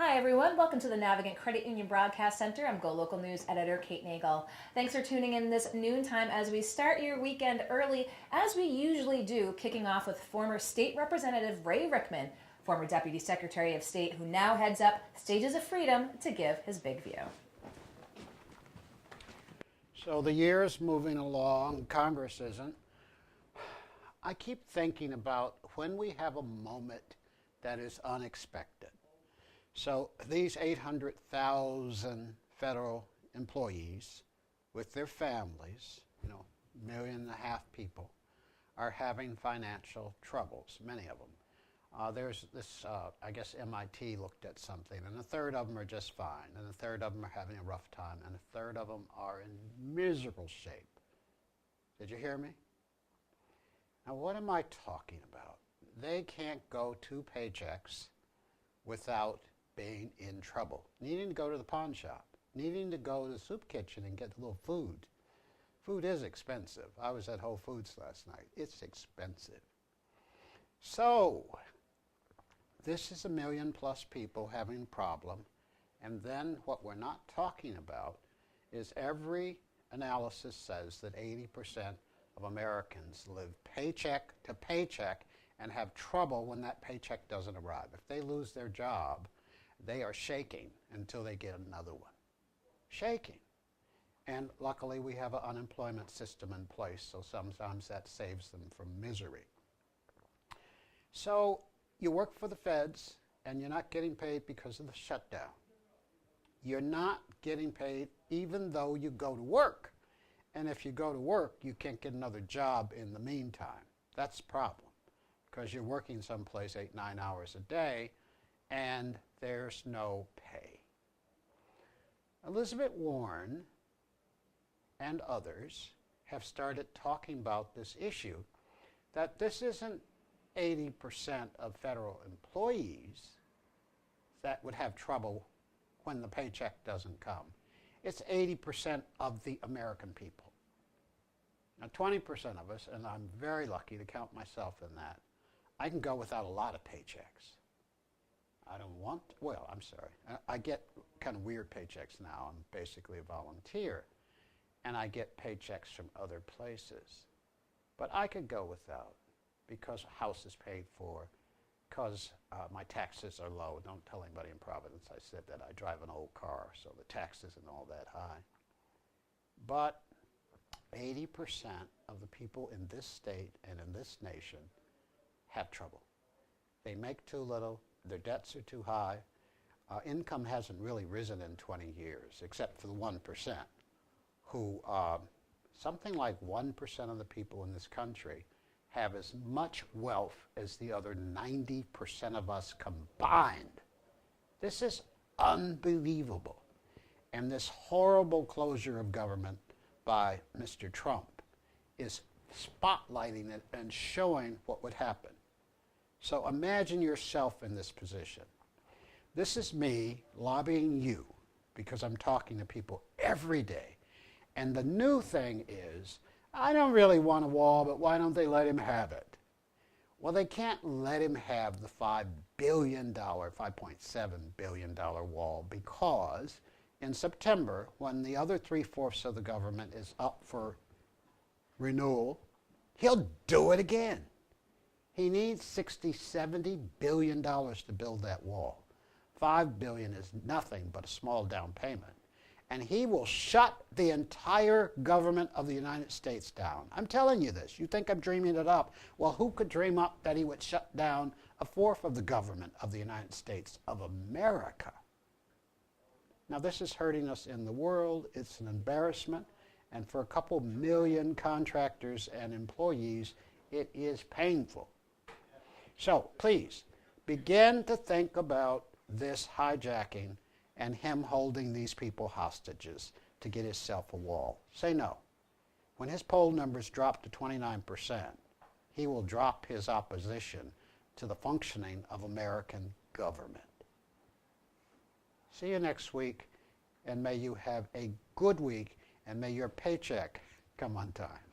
Hi everyone, welcome to the Navigant Credit Union Broadcast Center. I'm GoLocal News Editor Kate Nagel. Thanks for tuning in this noontime as we start your weekend early, as we usually do, kicking off with former State Representative Ray Rickman, former Deputy Secretary of State who now heads up Stages of Freedom, to give his big view. So the year's moving along, Congress isn't. I keep thinking about when we have a moment that is unexpected. So these 800,000 federal employees with their families, 1.5 million people, are having financial troubles, many of them. There's this, I guess MIT looked at something, and a third of them are just fine, and a third of them are having a rough time, and a third of them are in miserable shape. Did you hear me? Now, what am I talking about? They can't go 2 paychecks without being in trouble, needing to go to the pawn shop, needing to go to the soup kitchen and get a little food. Food is expensive. I was at Whole Foods last night. It's expensive. So, this is 1 million+ people having a problem, and then what we're not talking about is every analysis says that 80% of Americans live paycheck to paycheck and have trouble when that paycheck doesn't arrive. If they lose their job, they are shaking until they get another one. Shaking. And luckily we have an unemployment system in place, so sometimes that saves them from misery. So you work for the feds and you're not getting paid because of the shutdown. You're not getting paid even though you go to work. And if you go to work, you can't get another job in the meantime. That's the problem, because you're working someplace 8-9 hours a day and there's no pay. Elizabeth Warren and others have started talking about this issue, that this isn't 80% of federal employees that would have trouble when the paycheck doesn't come. It's 80% of the American people. Now 20% of us, and I'm very lucky to count myself in that, I can go without a lot of paychecks. I don't want, well, I'm sorry. I get kind of weird paychecks now. I'm basically a volunteer, and I get paychecks from other places. But I could go without because house is paid for, because my taxes are low. Don't tell anybody in Providence I said that. I drive an old car, so the tax isn't all that high. But 80% of the people in this state and in this nation have trouble. They make too little. Their debts are too high. Income hasn't really risen in 20 years, except for the 1%, who something like 1% of the people in this country have as much wealth as the other 90% of us combined. This is unbelievable. And this horrible closure of government by Mr. Trump is spotlighting it and showing what would happen. So imagine yourself in this position. This is me lobbying you because I'm talking to people every day. And the new thing is, I don't really want a wall, but why don't they let him have it? Well, they can't let him have the $5 billion, $5.7 billion wall, because in September, when the other 3/4 of the government is up for renewal, he'll do it again. He needs $60–70 billion to build that wall. $5 billion is nothing but a small down payment. And he will shut the entire government of the United States down. I'm telling you this. You think I'm dreaming it up. Well, who could dream up that he would shut down 1/4 of the government of the United States of America? Now, this is hurting us in the world. It's an embarrassment. And for a couple million contractors and employees, it is painful. So please, begin to think about this hijacking and him holding these people hostages to get himself a wall. Say no. When his poll numbers drop to 29%, he will drop his opposition to the functioning of American government. See you next week, and may you have a good week, and may your paycheck come on time.